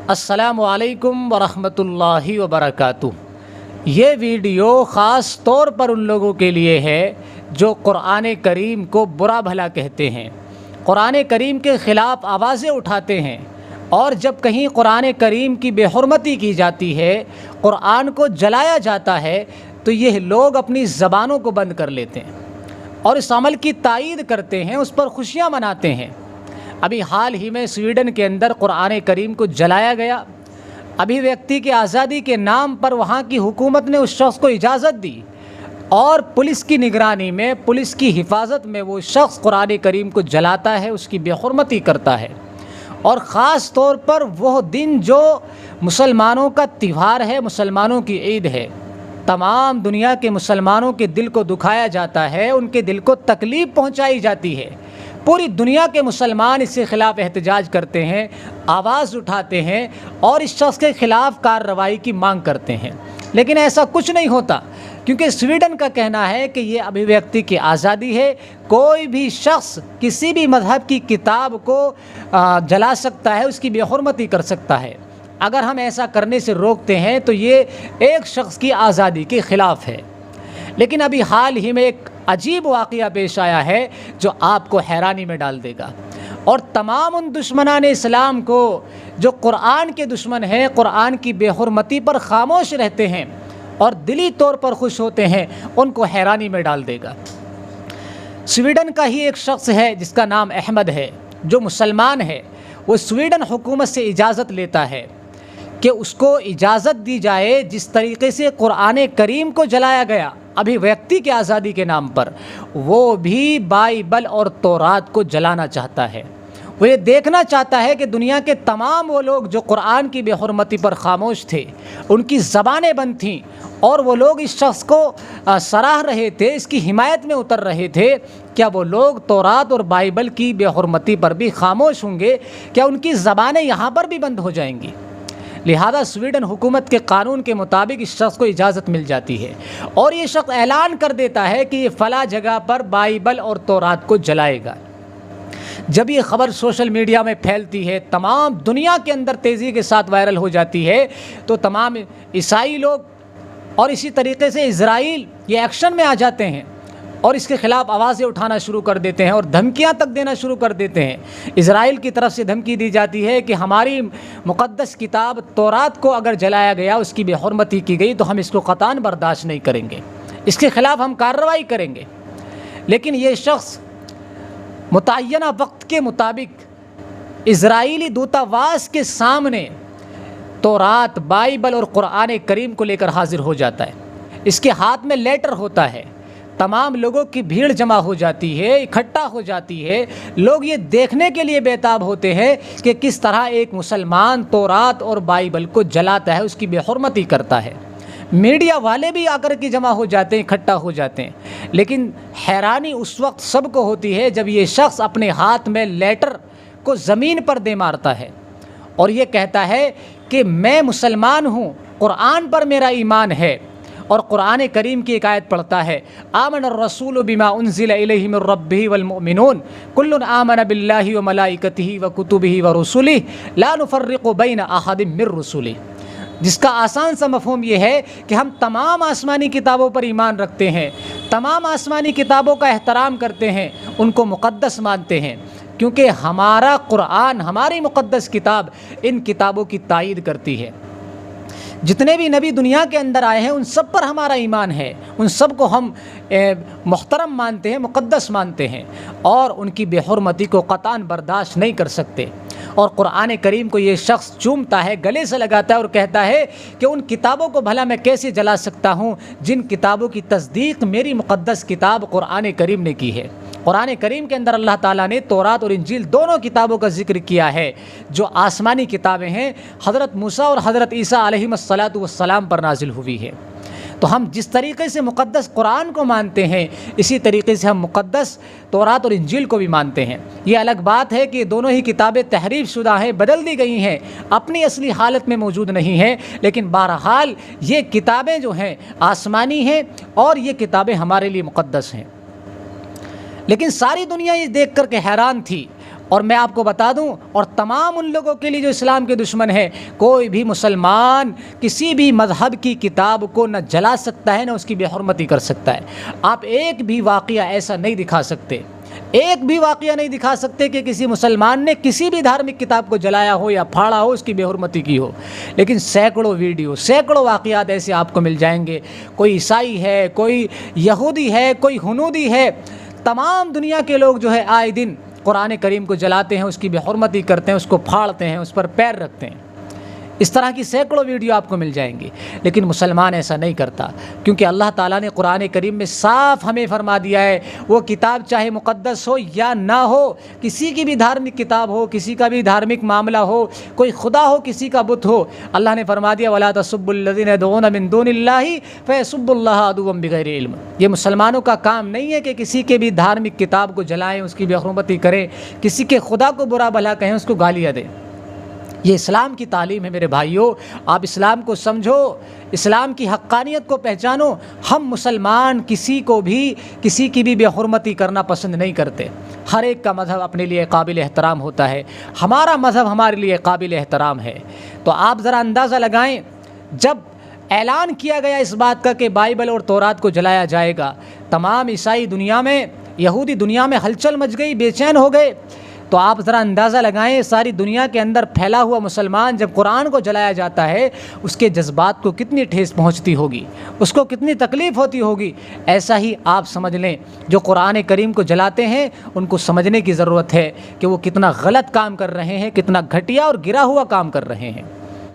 السلام علیکم ورحمۃ اللہ وبرکاتہ۔ یہ ویڈیو خاص طور پر ان لوگوں کے لیے ہے جو قرآن کریم کو برا بھلا کہتے ہیں، قرآن کریم کے خلاف آوازیں اٹھاتے ہیں، اور جب کہیں قرآن کریم کی بے حرمتی کی جاتی ہے، قرآن کو جلایا جاتا ہے، تو یہ لوگ اپنی زبانوں کو بند کر لیتے ہیں اور اس عمل کی تائید کرتے ہیں، اس پر خوشیاں مناتے ہیں۔ ابھی حال ہی میں سویڈن کے اندر قرآن کریم کو جلایا گیا۔ ابھی ویکتی کی آزادی کے نام پر وہاں کی حکومت نے اس شخص کو اجازت دی، اور پولیس کی نگرانی میں، پولیس کی حفاظت میں وہ شخص قرآن کریم کو جلاتا ہے، اس کی بے حرمتی کرتا ہے۔ اور خاص طور پر وہ دن جو مسلمانوں کا تہوار ہے، مسلمانوں کی عید ہے، تمام دنیا کے مسلمانوں کے دل کو دکھایا جاتا ہے، ان کے دل کو تکلیف پہنچائی جاتی ہے۔ پوری دنیا کے مسلمان اس کے خلاف احتجاج کرتے ہیں، آواز اٹھاتے ہیں اور اس شخص کے خلاف کارروائی کی مانگ کرتے ہیں، لیکن ایسا کچھ نہیں ہوتا، کیونکہ سویڈن کا کہنا ہے کہ یہ ابھیویکتی کی آزادی ہے، کوئی بھی شخص کسی بھی مذہب کی کتاب کو جلا سکتا ہے، اس کی بے حرمتی کر سکتا ہے۔ اگر ہم ایسا کرنے سے روکتے ہیں تو یہ ایک شخص کی آزادی کے خلاف ہے۔ لیکن ابھی حال ہی میں ایک عجیب واقعہ پیش آیا ہے جو آپ کو حیرانی میں ڈال دے گا، اور تمام ان دشمنان اسلام کو جو قرآن کے دشمن ہیں، قرآن کی بے حرمتی پر خاموش رہتے ہیں اور دلی طور پر خوش ہوتے ہیں، ان کو حیرانی میں ڈال دے گا۔ سویڈن کا ہی ایک شخص ہے جس کا نام احمد ہے، جو مسلمان ہے، وہ سویڈن حکومت سے اجازت لیتا ہے کہ اس کو اجازت دی جائے جس طریقے سے قرآن کریم کو جلایا گیا ابھی ویکتی کی آزادی کے نام پر، وہ بھی بائبل اور تورات کو جلانا چاہتا ہے۔ وہ یہ دیکھنا چاہتا ہے کہ دنیا کے تمام وہ لوگ جو قرآن کی بے حرمتی پر خاموش تھے، ان کی زبانیں بند تھیں، اور وہ لوگ اس شخص کو سراہ رہے تھے، اس کی حمایت میں اتر رہے تھے، کیا وہ لوگ تورات اور بائبل کی بے حرمتی پر بھی خاموش ہوں گے؟ کیا ان کی زبانیں یہاں پر بھی بند ہو جائیں گی؟ لہذا سویڈن حکومت کے قانون کے مطابق اس شخص کو اجازت مل جاتی ہے، اور یہ شخص اعلان کر دیتا ہے کہ یہ فلاں جگہ پر بائبل اور تورات کو جلائے گا۔ جب یہ خبر سوشل میڈیا میں پھیلتی ہے، تمام دنیا کے اندر تیزی کے ساتھ وائرل ہو جاتی ہے، تو تمام عیسائی لوگ اور اسی طریقے سے اسرائیل یہ ایکشن میں آ جاتے ہیں اور اس کے خلاف آوازیں اٹھانا شروع کر دیتے ہیں اور دھمکیاں تک دینا شروع کر دیتے ہیں۔ اسرائیل کی طرف سے دھمکی دی جاتی ہے کہ ہماری مقدس کتاب تورات کو اگر جلایا گیا، اس کی بے حرمتی کی گئی، تو ہم اس کو قطعاً برداشت نہیں کریں گے، اس کے خلاف ہم کارروائی کریں گے۔ لیکن یہ شخص متعینہ وقت کے مطابق اسرائیلی دوتاواس کے سامنے تورات، بائبل اور قرآن کریم کو لے کر حاضر ہو جاتا ہے۔ اس کے ہاتھ میں لیٹر ہوتا ہے، تمام لوگوں کی بھیڑ جمع ہو جاتی ہے، اکٹھا ہو جاتی ہے، لوگ یہ دیکھنے کے لیے بیتاب ہوتے ہیں کہ کس طرح ایک مسلمان تورات اور بائبل کو جلاتا ہے، اس کی بے حرمتی کرتا ہے۔ میڈیا والے بھی آ کر کے جمع ہو جاتے ہیں، اکٹھا ہو جاتے ہیں، لیکن حیرانی اس وقت سب کو ہوتی ہے جب یہ شخص اپنے ہاتھ میں لیٹر کو زمین پر دے مارتا ہے اور یہ کہتا ہے کہ میں مسلمان ہوں، قرآن پر میرا ایمان ہے، اور قرآن کریم کی ایک آیت پڑھتا ہے، آمن الرسول بما انزل الیہ من ربہ والمؤمنون کل آمن باللہ وملائکتہ وکتبہ ورسلہ لا نفرق بین احد من رسلہ، جس کا آسان سا مفہوم یہ ہے کہ ہم تمام آسمانی کتابوں پر ایمان رکھتے ہیں، تمام آسمانی کتابوں کا احترام کرتے ہیں، ان کو مقدس مانتے ہیں، کیونکہ ہمارا قرآن، ہماری مقدس کتاب ان کتابوں کی تائید کرتی ہے۔ جتنے بھی نبی دنیا کے اندر آئے ہیں، ان سب پر ہمارا ایمان ہے، ان سب کو ہم محترم مانتے ہیں، مقدس مانتے ہیں، اور ان کی بے حرمتی کو قطعاً برداشت نہیں کر سکتے۔ اور قرآن کریم کو یہ شخص چومتا ہے، گلے سے لگاتا ہے اور کہتا ہے کہ ان کتابوں کو بھلا میں کیسے جلا سکتا ہوں جن کتابوں کی تصدیق میری مقدس کتاب قرآن کریم نے کی ہے۔ قرآن کریم کے اندر اللہ تعالیٰ نے تورات اور انجیل دونوں کتابوں کا ذکر کیا ہے، جو آسمانی کتابیں ہیں، حضرت موسیٰ اور حضرت عیسیٰ علیہم السلام پر نازل ہوئی ہے۔ تو ہم جس طریقے سے مقدس قرآن کو مانتے ہیں، اسی طریقے سے ہم مقدس تورات اور انجیل کو بھی مانتے ہیں۔ یہ الگ بات ہے کہ دونوں ہی کتابیں تحریف شدہ ہیں، بدل دی گئی ہیں، اپنی اصلی حالت میں موجود نہیں ہیں، لیکن بہرحال یہ کتابیں جو ہیں آسمانی ہیں، اور یہ کتابیں ہمارے لیے مقدس ہیں۔ لیکن ساری دنیا یہ دیکھ کر کے حیران تھی، اور میں آپ کو بتا دوں، اور تمام ان لوگوں کے لیے جو اسلام کے دشمن ہیں، کوئی بھی مسلمان کسی بھی مذہب کی کتاب کو نہ جلا سکتا ہے نہ اس کی بے حرمتی کر سکتا ہے۔ آپ ایک بھی واقعہ ایسا نہیں دکھا سکتے، ایک بھی واقعہ نہیں دکھا سکتے کہ کسی مسلمان نے کسی بھی دھارمک کتاب کو جلایا ہو یا پھاڑا ہو، اس کی بے حرمتی کی ہو۔ لیکن سینکڑوں ویڈیو، سینکڑوں واقعات ایسے آپ کو مل جائیں گے۔ کوئی عیسائی ہے، کوئی یہودی ہے، کوئی ہنودی ہے، تمام دنیا کے لوگ جو ہے آئے دن قرآن کریم کو جلاتے ہیں، اس کی بے حرمتی کرتے ہیں، اس کو پھاڑتے ہیں، اس پر پیر رکھتے ہیں۔ اس طرح کی سینکڑوں ویڈیو آپ کو مل جائیں گی، لیکن مسلمان ایسا نہیں کرتا، کیونکہ اللہ تعالیٰ نے قرآن کریم میں صاف ہمیں فرما دیا ہے، وہ کتاب چاہے مقدس ہو یا نہ ہو، کسی کی بھی دھارمک کتاب ہو، کسی کا بھی دھارمک معاملہ ہو، کوئی خدا ہو، کسی کا بت ہو، اللہ نے فرما دیا وَلَا تَسُبُّوا الَّذِينَ يَدْعُونَ مِن دُونِ اللَّهِ فَيَسُبُّوا اللَّهَ عَدُوًّا بِغَيْرِ علم۔ یہ مسلمانوں کا کام نہیں ہے کہ کسی کے بھی دھارمک کتاب کو جلائیں، اس کی بے حرمتی کریں، کسی کے خدا کو برا بھلا کہیں، اس کو گالیاں دیں۔ یہ اسلام کی تعلیم ہے میرے بھائیوں، آپ اسلام کو سمجھو، اسلام کی حقانیت کو پہچانو۔ ہم مسلمان کسی کو بھی کسی کی بھی بے حرمتی کرنا پسند نہیں کرتے۔ ہر ایک کا مذہب اپنے لیے قابل احترام ہوتا ہے، ہمارا مذہب ہمارے لیے قابل احترام ہے۔ تو آپ ذرا اندازہ لگائیں، جب اعلان کیا گیا اس بات کا کہ بائبل اور تورات کو جلایا جائے گا، تمام عیسائی دنیا میں، یہودی دنیا میں ہلچل مچ گئی، بے چین ہو گئے۔ تو آپ ذرا اندازہ لگائیں، ساری دنیا کے اندر پھیلا ہوا مسلمان جب قرآن کو جلایا جاتا ہے، اس کے جذبات کو کتنی ٹھیس پہنچتی ہوگی، اس کو کتنی تکلیف ہوتی ہوگی۔ ایسا ہی آپ سمجھ لیں، جو قرآن کریم کو جلاتے ہیں ان کو سمجھنے کی ضرورت ہے کہ وہ کتنا غلط کام کر رہے ہیں، کتنا گھٹیا اور گرا ہوا کام کر رہے ہیں۔